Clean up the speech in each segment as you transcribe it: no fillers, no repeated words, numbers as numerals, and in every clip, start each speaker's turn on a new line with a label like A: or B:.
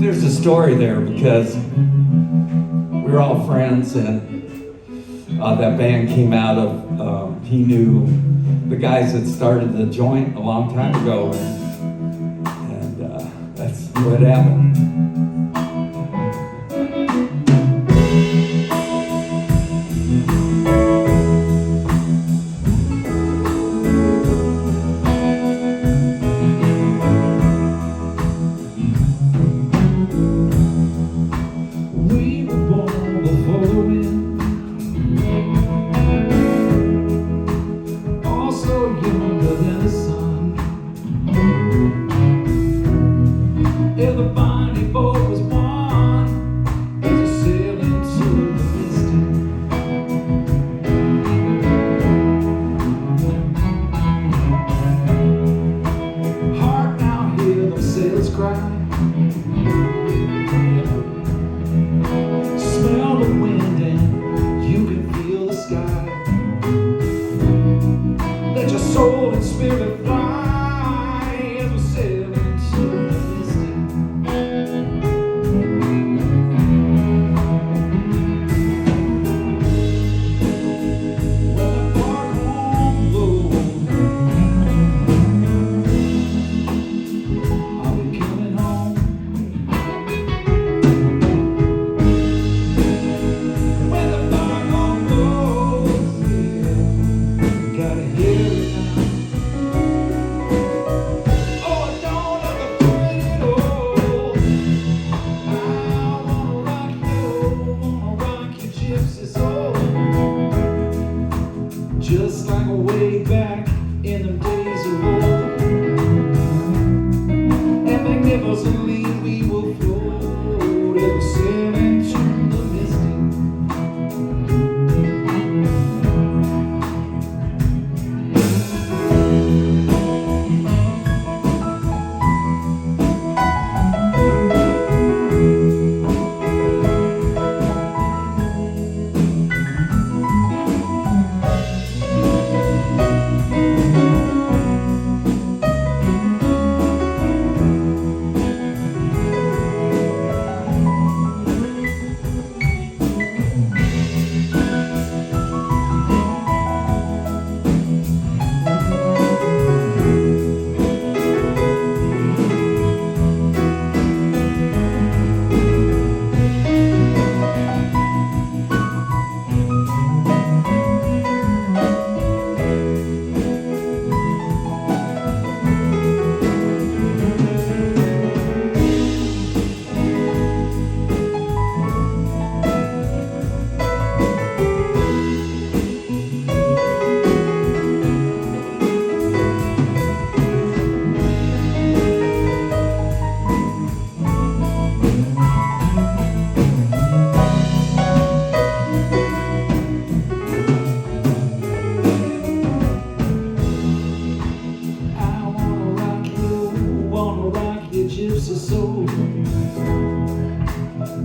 A: there's a story there because we were all friends, and that band came out of, he knew the guys that started the joint a long time ago, and that's what happened.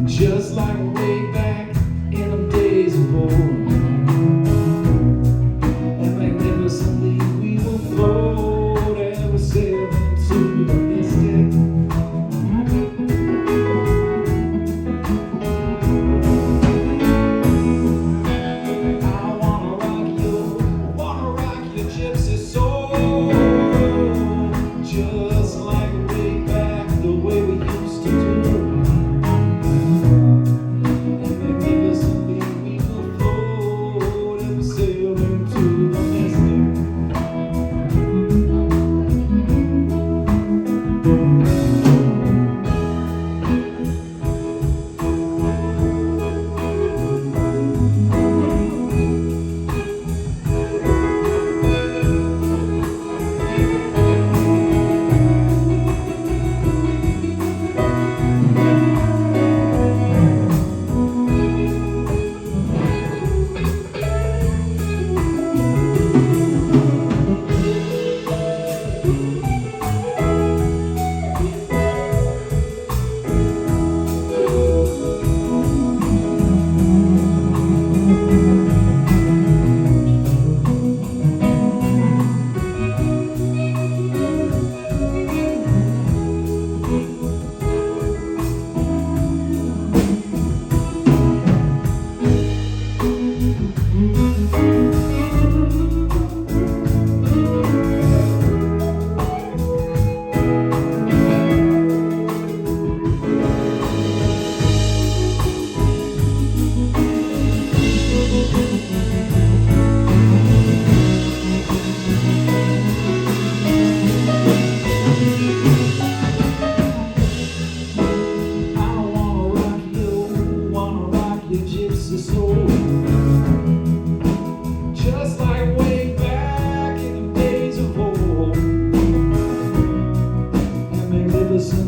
B: Just like way back in the days of old, and magnificently we will float ever sailing to the mystic. I wanna rock your gypsy soul, just like way back the way we used to do.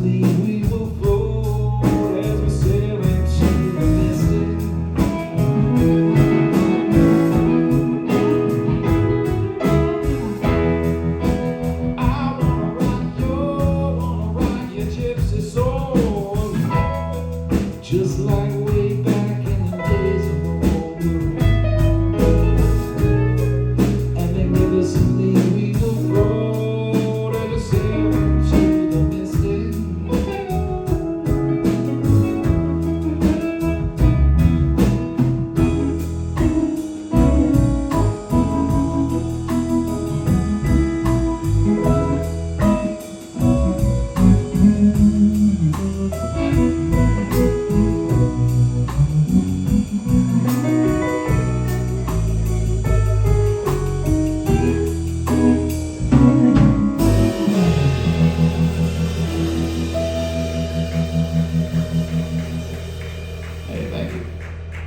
B: something we will float as we sail into the mystic. I wanna rock your gypsy soul, just like